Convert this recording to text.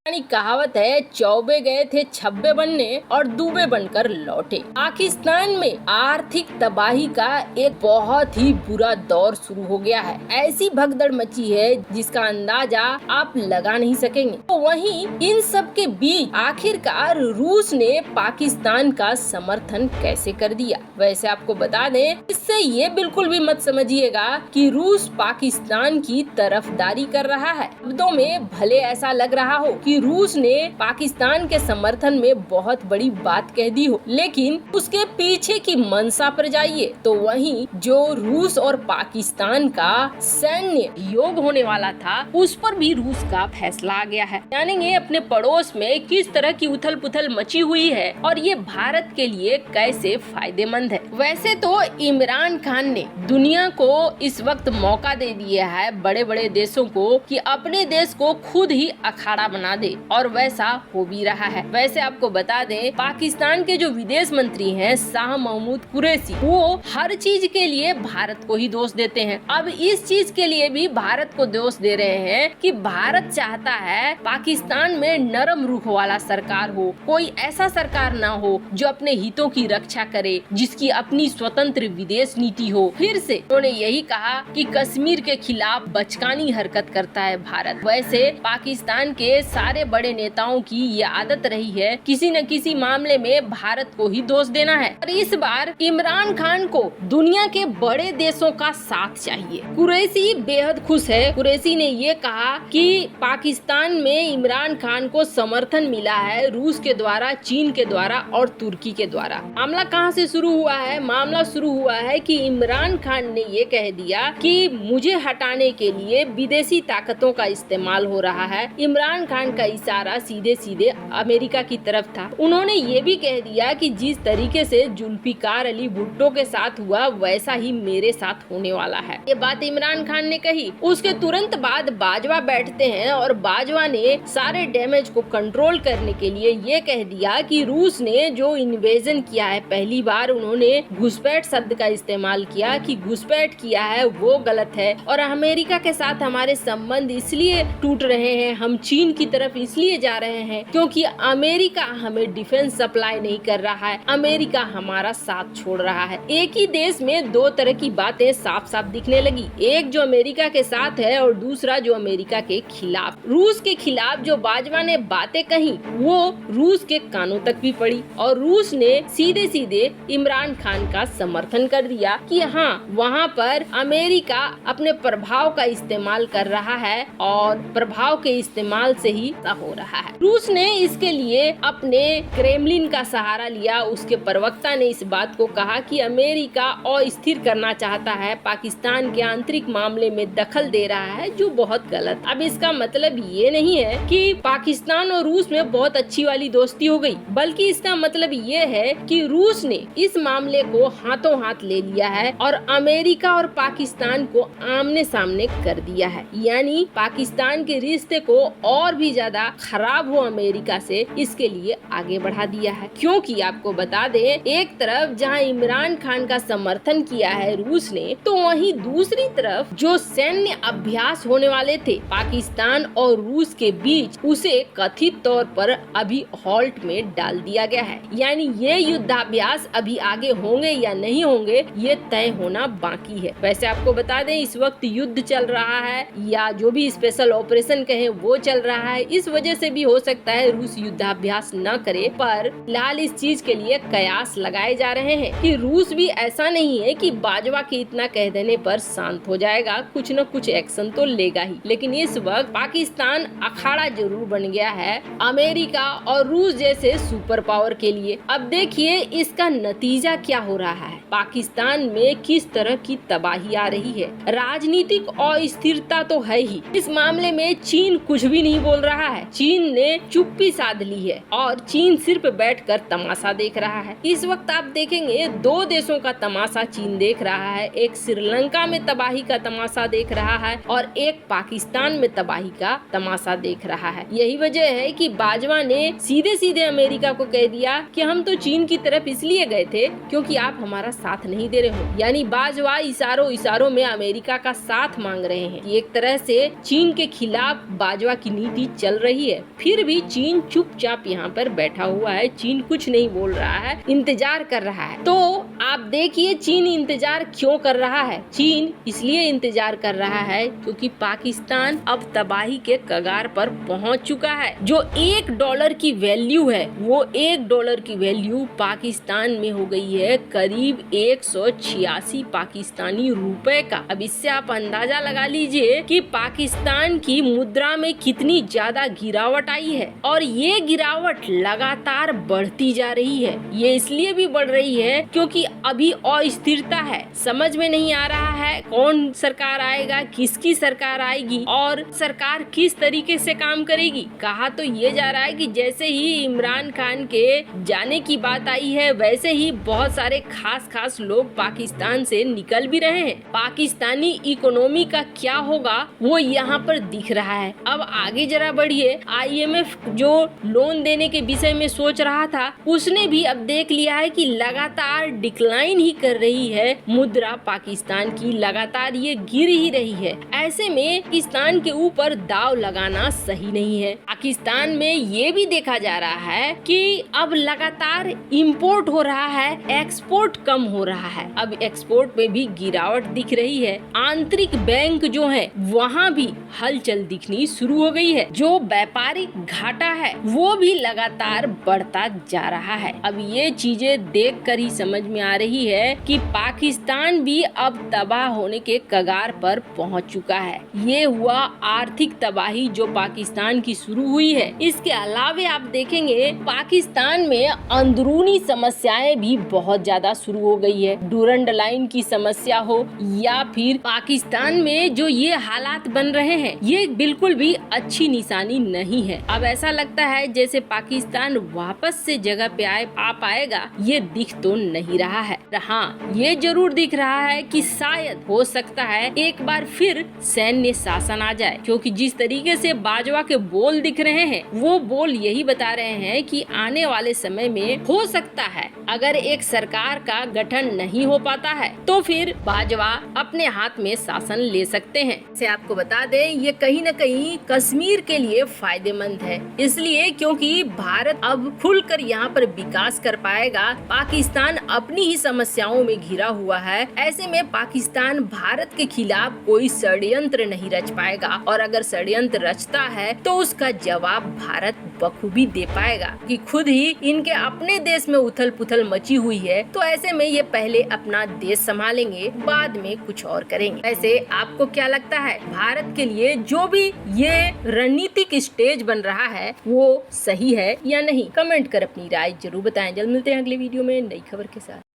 यानी कहावत है, चौबे गए थे छब्बे बनने और दूबे बनकर लौटे। पाकिस्तान में आर्थिक तबाही का एक बहुत ही बुरा दौर शुरू हो गया है। ऐसी भगदड़ मची है जिसका अंदाजा आप लगा नहीं सकेंगे। तो वहीं इन सब के बीच आखिरकार रूस ने पाकिस्तान का समर्थन कैसे कर दिया। वैसे आपको बता दें, इससे ये बिल्कुल भी मत समझिएगा कि रूस पाकिस्तान की तरफदारी कर रहा है। शब्दों में भले ऐसा लग रहा हो कि रूस ने पाकिस्तान के समर्थन में बहुत बड़ी बात कह दी हो, लेकिन उसके पीछे की मंशा पर जाइए तो वहीं जो रूस और पाकिस्तान का सैन्य योग होने वाला था उस पर भी रूस का फैसला आ गया है। जानेंगे अपने पड़ोस में किस तरह की उथल पुथल मची हुई है और ये भारत के लिए कैसे फायदेमंद है। वैसे तो इमरान खान ने दुनिया को इस वक्त मौका दे दिया है, बड़े बड़े देशों को, कि अपने देश को खुद ही अखाड़ा बना दे, और वैसा हो भी रहा है। वैसे आपको बता दें, पाकिस्तान के जो विदेश मंत्री हैं शाह महमूद कुरैशी, वो हर चीज के लिए भारत को ही दोष देते हैं। अब इस चीज के लिए भी भारत को दोष दे रहे हैं कि भारत चाहता है पाकिस्तान में नरम रुख वाला सरकार हो, कोई ऐसा सरकार ना हो जो अपने हितों की रक्षा करे, जिसकी अपनी स्वतंत्र विदेश नीति हो। फिर से उन्होंने यही कहा कि कश्मीर के खिलाफ बचकानी हरकत करता है भारत। वैसे पाकिस्तान के सारे बड़े नेताओं की ये आदत रही है किसी न किसी मामले में भारत को ही दोष देना है, और इस बार इमरान खान को दुनिया के बड़े देशों का साथ चाहिए। कुरैशी बेहद खुश है। कुरैशी ने ये कहा कि पाकिस्तान में इमरान खान को समर्थन मिला है रूस के द्वारा, चीन के द्वारा और तुर्की के द्वारा। मामला कहाँ से शुरू हुआ है? मामला शुरू हुआ है कि इमरान खान ने ये कह दिया कि मुझे हटाने के लिए विदेशी ताकतों का इस्तेमाल हो रहा है। इमरान खान का इशारा सीधे सीधे अमेरिका की तरफ था। उन्होंने ये भी कह दिया कि जिस तरीके से जुल्फिकार अली भुट्टो के साथ हुआ वैसा ही मेरे साथ होने वाला है। ये बात इमरान खान ने कही। उसके तुरंत बाद बाजवा बैठते हैं और बाजवा ने सारे डैमेज को कंट्रोल करने के लिए ये कह दिया कि रूस ने जो इन्वेजन किया है, पहली बार उन्होंने घुसपैठ शब्द का इस्तेमाल किया कि घुसपैठ किया है वो गलत है, और अमेरिका के साथ हमारे संबंध इसलिए टूट रहे हैं, हम चीन की तरफ इसलिए जा रहे हैं क्योंकि अमेरिका हमें डिफेंस सप्लाई नहीं कर रहा है, अमेरिका हमारा साथ छोड़ रहा है। एक ही देश में दो तरह की बातें साफ साफ दिखने लगी, एक जो अमेरिका के साथ है और दूसरा जो अमेरिका के खिलाफ। रूस के खिलाफ जो बाजवा ने बातें कही वो रूस के कानों तक भी पड़ी, और रूस ने सीधे सीधे इमरान खान का समर्थन कर दिया कि हाँ, वहाँ पर अमेरिका अपने प्रभाव का इस्तेमाल कर रहा है और प्रभाव के इस्तेमाल से ही हो रहा है। रूस ने इसके लिए अपने क्रेमलिन का सहारा लिया। उसके प्रवक्ता ने इस बात को कहा कि अमेरिका अस्थिर करना चाहता है, पाकिस्तान के आंतरिक मामले में दखल दे रहा है, जो बहुत गलत। अब इसका मतलब ये नहीं है कि पाकिस्तान और रूस में बहुत अच्छी वाली दोस्ती हो गई, बल्कि इसका मतलब ये है कि रूस ने इस मामले को हाथों हाथ ले लिया है और अमेरिका और पाकिस्तान को आमने सामने कर दिया है। यानी पाकिस्तान के रिश्ते को और भी ज्यादा खराब हो अमेरिका से, इसके लिए आगे बढ़ा दिया है। क्योंकि आपको बता दें, एक तरफ जहां इमरान खान का समर्थन किया है रूस ने, तो वहीं दूसरी तरफ जो सैन्य अभ्यास होने वाले थे पाकिस्तान और रूस के बीच, उसे कथित तौर पर अभी हॉल्ट में डाल दिया गया है। यानी ये युद्धाभ्यास अभी आगे होंगे या नहीं होंगे, ये तय होना बाकी है। वैसे आपको बता दें, इस वक्त युद्ध चल रहा है या जो भी स्पेशल ऑपरेशन कहे वो चल रहा है। इस वजह से भी हो सकता है रूस युद्धाभ्यास न करे, पर फिलहाल इस चीज के लिए कयास लगाए जा रहे हैं कि रूस भी ऐसा नहीं है कि बाजवा के इतना कह देने पर शांत हो जाएगा, कुछ न कुछ एक्शन तो लेगा ही। लेकिन इस वक्त पाकिस्तान अखाड़ा जरूर बन गया है अमेरिका और रूस जैसे सुपर पावर के लिए। अब देखिए इसका नतीजा क्या हो रहा है। पाकिस्तान में किस तरह की तबाही आ रही है। राजनीतिक अस्थिरता तो है ही, इस मामले में चीन कुछ भी नहीं बोल रहा है। चीन ने चुप्पी साध ली है और चीन सिर्फ बैठकर तमाशा देख रहा है। इस वक्त आप देखेंगे दो देशों का तमाशा चीन देख रहा है, एक श्रीलंका में तबाही का तमाशा देख रहा है और एक पाकिस्तान में तबाही का तमाशा देख रहा है। यही वजह है कि बाजवा ने सीधे सीधे अमेरिका को कह दिया कि हम तो चीन की तरफ इसलिए गए थे क्योंकि आप हमारा साथ नहीं दे रहे हो। यानी बाजवा इशारों इशारों में अमेरिका का साथ मांग रहे हैं। एक तरह से चीन के खिलाफ बाजवा की नीति चल रही है, फिर भी चीन चुपचाप यहाँ पर बैठा हुआ है। चीन कुछ नहीं बोल रहा है, इंतजार कर रहा है। तो आप देखिए चीन इंतजार क्यों कर रहा है। चीन इसलिए इंतजार कर रहा है क्योंकि पाकिस्तान अब तबाही के कगार पर पहुंच चुका है। जो $1 की वैल्यू है, वो $1 की वैल्यू पाकिस्तान में हो गई है करीब 186 पाकिस्तानी रुपए का। अब इससे आप अंदाजा लगा लीजिए कि पाकिस्तान की मुद्रा में कितनी ज्यादा गिरावट आई है, और ये गिरावट लगातार बढ़ती जा रही है। ये इसलिए भी बढ़ रही है क्योंकि अभी अस्थिरता है, समझ में नहीं आ रहा है कौन सरकार आएगा, किसकी सरकार आएगी और सरकार किस तरीके से काम करेगी। कहा तो ये जा रहा है कि जैसे ही इमरान खान के जाने की बात आई है, वैसे ही बहुत सारे खास लोग पाकिस्तान से निकल भी रहे हैं। पाकिस्तानी इकोनॉमी का क्या होगा वो यहाँ पर दिख रहा है। अब आगे जरा बढ़िए, IMF जो लोन देने के विषय में सोच रहा था, उसने भी अब देख लिया है कि लगातार डिक्लाइन ही कर रही है मुद्रा पाकिस्तान की, लगातार ये गिर ही रही है। ऐसे में पाकिस्तान के ऊपर दाव लगाना सही नहीं है। पाकिस्तान में ये भी देखा जा रहा है कि अब लगातार इंपोर्ट हो रहा है, एक्सपोर्ट कम हो रहा है। अब एक्सपोर्ट में भी गिरावट दिख रही है। आंतरिक बैंक जो है वहाँ भी हलचल दिखनी शुरू हो गई है। जो व्यापारिक घाटा है वो भी लगातार बढ़ता जा रहा है। अब ये चीजें देखकर ही समझ में आ रही है कि पाकिस्तान भी अब तबाह होने के कगार पर पहुंच चुका है। ये हुआ आर्थिक तबाही जो पाकिस्तान की शुरू हुई है। इसके अलावे आप देखेंगे पाकिस्तान में अंदरूनी समस्याएं भी बहुत ज्यादा शुरू हो गई है। डूरंड लाइन की समस्या हो या फिर पाकिस्तान में जो ये हालात बन रहे हैं, ये बिल्कुल भी अच्छी निशानी नहीं है। अब ऐसा लगता है जैसे पाकिस्तान वापस से जगह पे आ पाएगा, ये दिख तो नहीं रहा है। हाँ, ये जरूर दिख रहा है कि शायद हो सकता है एक बार फिर सैन्य शासन आ जाए, क्योंकि जिस तरीके से बाजवा के बोल दिख रहे हैं, वो बोल यही बता रहे हैं कि आने वाले समय में हो सकता है अगर एक सरकार का गठन नहीं हो पाता है तो फिर बाजवा अपने हाथ में शासन ले सकते हैं। से आपको बता दें, ये कहीं न कहीं कश्मीर के लिए फायदेमंद है, इसलिए क्योंकि भारत अब खुलकर यहाँ पर विकास कर पाएगा। पाकिस्तान अपनी ही समस्याओं में घिरा हुआ है। ऐसे में पाकिस्तान भारत के खिलाफ कोई षड्यंत्र नहीं रच पाएगा, और अगर षड्यंत्र रचता है तो उसका जवाब भारत बखूबी दे पाएगा कि खुद ही इनके अपने देश में उथल पुथल मची हुई है। तो ऐसे में ये पहले अपना देश संभालेंगे, बाद में कुछ और करेंगे। ऐसे आपको क्या लगता है, भारत के लिए जो भी ये रणनीतिक स्टेज बन रहा है वो सही है या नहीं? कमेंट कर अपनी राय जरूर बताएं। जल्द मिलते हैं अगले वीडियो में नई खबर के साथ।